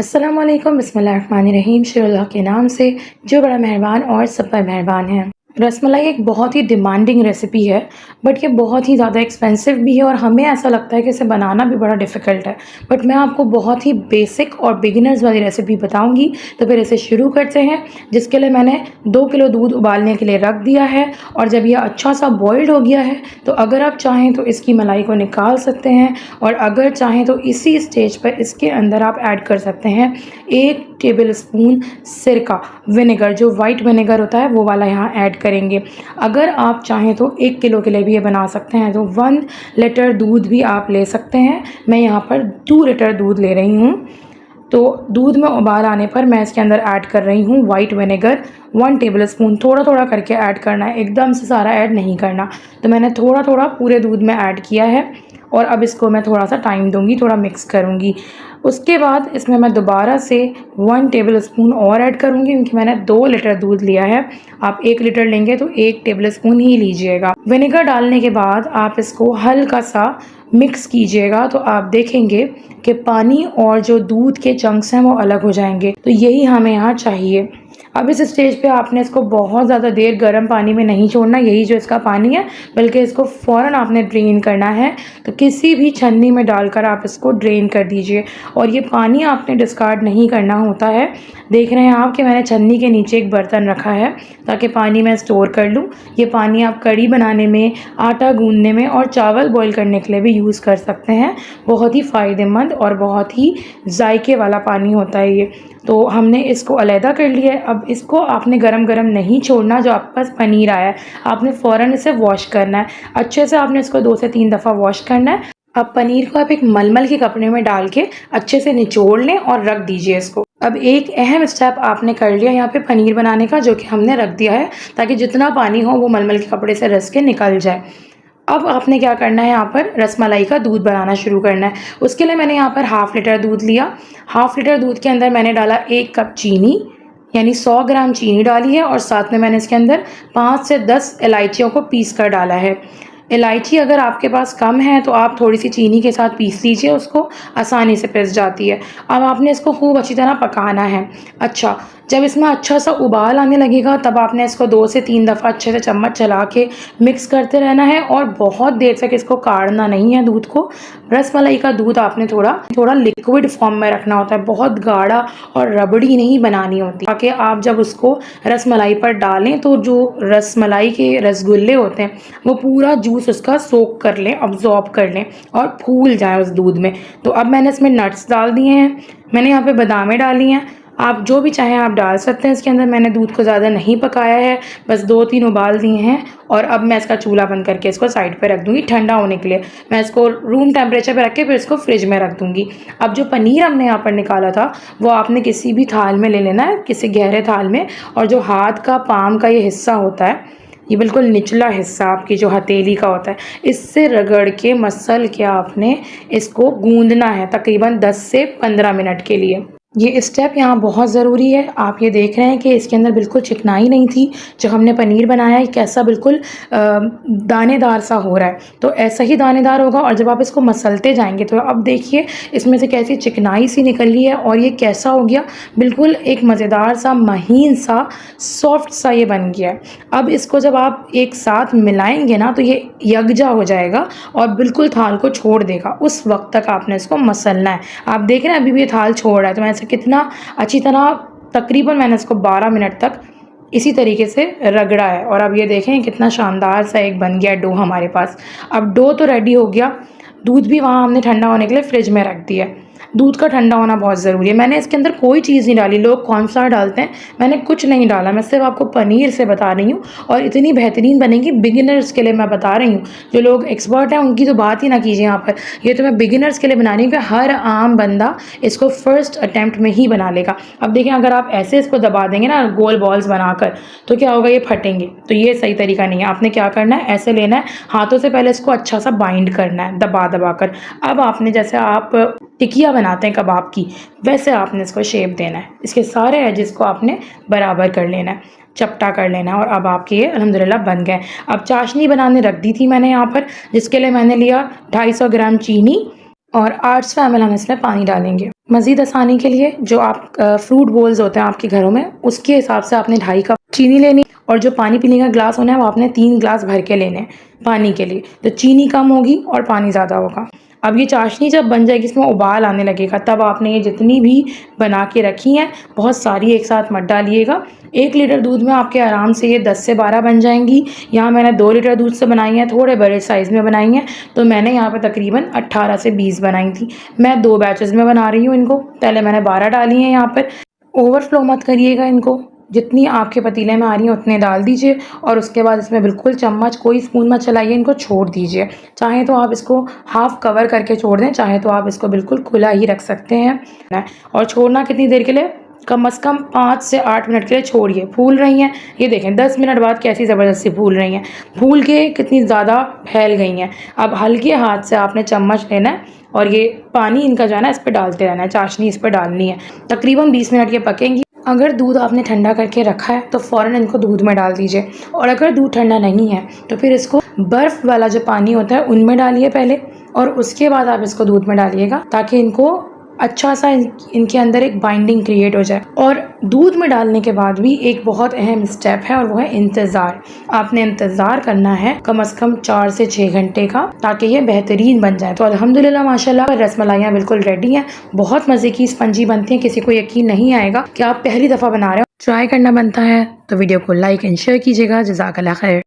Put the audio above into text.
अस्सलाम वालेकुम, बिस्मिल्लाहिर्रहमानिर्रहीम। शुरुल्लाह के नाम से जो बड़ा मेहरबान और सब पर मेहरबान है। रसमलाई एक बहुत ही डिमांडिंग रेसिपी है, बट ये बहुत ही ज़्यादा एक्सपेंसिव भी है और हमें ऐसा लगता है कि इसे बनाना भी बड़ा डिफ़िकल्ट है। बट मैं आपको बहुत ही बेसिक और बिगिनर्स वाली रेसिपी बताऊंगी। तो फिर इसे शुरू करते हैं। जिसके लिए मैंने 2 किलो दूध उबालने के लिए रख दिया है और जब यह अच्छा सा बॉइल्ड हो गया है तो अगर आप चाहें तो इसकी मलाई को निकाल सकते हैं और अगर चाहें तो इसी स्टेज पर इसके अंदर आप ऐड कर सकते हैं 1 टेबल स्पून सिरका, विनेगर, जो वाइट विनेगर होता है वो वाला यहाँ ऐड करेंगे। अगर आप चाहें तो 1 किलो के लिए भी ये बना सकते हैं, तो 1 लीटर दूध भी आप ले सकते हैं। मैं यहाँ पर 2 लीटर दूध ले रही हूँ। तो दूध में उबाल आने पर मैं इसके अंदर ऐड कर रही हूँ वाइट विनेगर 1 टेबल स्पून। थोड़ा थोड़ा करके ऐड करना है, एकदम से सारा ऐड नहीं करना। तो मैंने थोड़ा थोड़ा पूरे दूध में ऐड किया है और अब इसको मैं थोड़ा सा टाइम दूंगी, थोड़ा मिक्स करूंगी। उसके बाद इसमें मैं दोबारा से 1 टेबल स्पून और ऐड करूंगी, क्योंकि मैंने 2 लीटर दूध लिया है। आप 1 लीटर लेंगे तो 1 टेबल स्पून ही लीजिएगा। विनेगर डालने के बाद आप इसको हल्का सा मिक्स कीजिएगा, तो आप देखेंगे कि पानी और जो दूध के चंक्स हैं वो अलग हो जाएंगे। तो यही हमें यहाँ चाहिए। अब इस स्टेज पे आपने इसको बहुत ज़्यादा देर गर्म पानी में नहीं छोड़ना, यही जो इसका पानी है, बल्कि इसको फ़ौरन आपने ड्रेन करना है। तो किसी भी छन्नी में डालकर आप इसको ड्रेन कर दीजिए और ये पानी आपने डिस्कार्ड नहीं करना होता है। देख रहे हैं आप कि मैंने छन्नी के नीचे एक बर्तन रखा है ताकि पानी मैं स्टोर कर लूँ। ये पानी आप कढ़ी बनाने में, आटा गूंदने में और चावल बॉईल करने के लिए भी यूज़ कर सकते हैं। बहुत ही फ़ायदेमंद और बहुत ही जायके वाला पानी होता है ये। तो हमने इसको अलहदा कर लिया है। अब इसको आपने गरम गरम नहीं छोड़ना। जो आपके पास पनीर आया है आपने फ़ौरन इसे वॉश करना है। अच्छे से आपने इसको 2 से 3 दफ़ा वॉश करना है। अब पनीर को आप एक मलमल के कपड़े में डाल के अच्छे से निचोड़ लें और रख दीजिए इसको। अब एक अहम स्टेप आपने कर लिया यहाँ पे पनीर बनाने का, जो कि हमने रख दिया है ताकि जितना पानी हो वो मलमल के कपड़े से रस के निकल जाए। अब आपने क्या करना है, यहाँ पर रसमलाई का दूध बनाना शुरू करना है। उसके लिए मैंने यहाँ पर हाफ़ लीटर दूध लिया। हाफ़ लीटर दूध के अंदर मैंने डाला 1 कप चीनी, यानी 100 ग्राम चीनी डाली है और साथ में मैंने इसके अंदर 5 से 10 इलायचियों को पीस कर डाला है। इलायची अगर आपके पास कम है तो आप थोड़ी सी चीनी के साथ पीस लीजिए, उसको आसानी से पिस जाती है। अब आपने इसको खूब अच्छी तरह पकाना है। अच्छा, जब इसमें अच्छा सा उबाल आने लगेगा तब आपने इसको 2 से 3 दफ़ा अच्छे से चम्मच चला के मिक्स करते रहना है और बहुत देर तक इसको काढ़ना नहीं है दूध को। रसमलाई का दूध आपने थोड़ा थोड़ा लिक्विड फॉर्म में रखना होता है, बहुत गाढ़ा और रबड़ी नहीं बनानी होती, ताकि आप जब उसको रसमलाई पर डालें तो जो रसमलाई के रसगुल्ले होते हैं वो पूरा जूस उसका सोक कर लें, अब्जॉर्ब कर लें और फूल जाए उस दूध में। तो अब मैंने इसमें नट्स डाल दिए हैं, मैंने यहाँ पे बादामें डाली हैं। आप जो भी चाहें आप डाल सकते हैं इसके अंदर। मैंने दूध को ज़्यादा नहीं पकाया है, बस 2-3 उबाल दिए हैं और अब मैं इसका चूल्हा बंद करके इसको साइड पे रख दूँगी ठंडा होने के लिए। मैं इसको रूम टेम्परेचर पे रख के फिर इसको फ्रिज में रख दूँगी। अब जो पनीर हमने यहाँ पर निकाला था वो आपने किसी भी थाल में ले लेना है, किसी गहरे थाल में, और जो हाथ का पाम का ये हिस्सा होता है, ये बिल्कुल निचला हिस्सा आपकी जो हथेली का होता है, इससे रगड़ के मसल के आपने इसको गूंदना है तकरीबन 10 से 15 मिनट के लिए। ये स्टेप यहाँ बहुत ज़रूरी है। आप ये देख रहे हैं कि इसके अंदर बिल्कुल चिकनाई नहीं थी। जो हमने पनीर बनाया है कैसा बिल्कुल दानेदार सा हो रहा है, तो ऐसा ही दानेदार होगा। और जब आप इसको मसलते जाएंगे तो अब देखिए इसमें से कैसी चिकनाई सी निकल रही है और ये कैसा हो गया, बिल्कुल एक मज़ेदार सा, महीन सा, सॉफ्ट सा ये बन गया है। अब इसको जब आप एक साथ मिलाएंगे ना तो ये यकजा हो जाएगा और बिल्कुल थाल को छोड़ देगा। उस वक्त तक आपने इसको मसलना है। आप देख रहे हैं अभी भी ये थाल छोड़ रहा है, तो मैं कितना अच्छी तरह, तकरीबन मैंने इसको 12 मिनट तक इसी तरीके से रगड़ा है। और अब ये देखें कितना शानदार सा एक बन गया डो हमारे पास। अब डो तो रेडी हो गया, दूध भी वहाँ हमने ठंडा होने के लिए फ्रिज में रख दिया। दूध का ठंडा होना बहुत ज़रूरी है। मैंने इसके अंदर कोई चीज़ नहीं डाली, लोग कॉर्नफ्लावर डालते हैं, मैंने कुछ नहीं डाला। मैं सिर्फ आपको पनीर से बता रही हूँ और इतनी बेहतरीन बनेगी। बिगिनर्स के लिए मैं बता रही हूँ, जो लोग एक्सपर्ट हैं उनकी तो बात ही ना कीजिए यहाँ पर। ये तो मैं बिगिनर्स के लिए बना रही हूँ कि हर आम बंदा इसको फर्स्ट अटैम्प्ट में ही बना लेगा। अब देखें, अगर आप ऐसे इसको दबा देंगे ना गोल बॉल्स बनाकर, तो क्या होगा, ये फटेंगे। तो ये सही तरीका नहीं है। आपने क्या करना है, ऐसे लेना है, हाथों से पहले इसको अच्छा सा बाइंड करना है दबा दबा कर। अब आपने जैसे आप टिकिया बनाते हैं कबाब की, वैसे आपने इसको शेप देना है। इसके सारे एजेस को आपने बराबर कर लेना है, चपटा कर लेना है। और अब आपके ये अल्हम्दुलिल्लाह बन गए। अब चाशनी बनाने रख दी थी मैंने यहाँ पर, जिसके लिए मैंने लिया 250 ग्राम चीनी, और 800 ml हम इसमें पानी डालेंगे। मज़ीद आसानी के लिए जो आप फ्रूट बोल्स होते हैं आपके घरों में, उसके हिसाब से आपने 2.5 कप चीनी लेनी और जो पानी पीने का ग्लास होना है वो आपने 3 ग्लास भर के लेने हैं पानी के लिए। तो चीनी कम होगी और पानी ज़्यादा होगा। अब ये चाशनी जब बन जाएगी, इसमें उबाल आने लगेगा, तब आपने ये जितनी भी बना के रखी हैं बहुत सारी एक साथ मत डालिएगा। 1 लीटर दूध में आपके आराम से ये 10 से 12 बन जाएंगी। यहाँ मैंने 2 लीटर दूध से बनाई हैं, थोड़े बड़े साइज़ में बनाई हैं, तो मैंने यहाँ पे तकरीबन 18 से 20 बनाई थी। मैं 2 बैचेज़ में बना रही हूँ इनको। पहले मैंने 12 डाली हैं यहाँ पर। ओवरफ्लो मत करिएगा इनको, जितनी आपके पतीले में आ रही हैं उतने डाल दीजिए और उसके बाद इसमें बिल्कुल चम्मच कोई स्पून मत चलाइए, इनको छोड़ दीजिए। चाहे तो आप इसको हाफ़ कवर करके छोड़ दें, चाहे तो आप इसको बिल्कुल खुला ही रख सकते हैं। और छोड़ना कितनी देर के लिए, कम से कम 5 से 8 मिनट के लिए छोड़िए। फूल रही हैं, ये देखें 10 मिनट बाद कैसी ज़बरदस्ती फूल रही हैं, फूल के कितनी ज़्यादा फैल गई हैं। अब हल्के हाथ से आपने चम्मच लेना है और ये पानी इनका जो है ना इस पर डालते रहना है, चाशनी इस पर डालनी है। तकरीबन 20 मिनट ये पकेंगी। अगर दूध आपने ठंडा करके रखा है तो फ़ौरन इनको दूध में डाल दीजिए, और अगर दूध ठंडा नहीं है तो फिर इसको बर्फ़ वाला जो पानी होता है उनमें डालिए पहले, और उसके बाद आप इसको दूध में डालिएगा, ताकि इनको अच्छा सा इनके अंदर एक बाइंडिंग क्रिएट हो जाए। और दूध में डालने के बाद भी एक बहुत अहम स्टेप है और वो है इंतज़ार। आपने इंतज़ार करना है कम से कम 4 से 6 घंटे का, ताकि ये बेहतरीन बन जाए। तो अल्हम्दुलिल्लाह माशाल्लाह रसमलाइयाँ बिल्कुल रेडी हैं। बहुत मज़े की स्पंजी बनती हैं, किसी को यकीन नहीं आएगा कि आप पहली दफ़ा बना रहे हो। ट्राई करना बनता है तो वीडियो को लाइक एंड शेयर कीजिएगा। जज़ाकल्लाह खैर।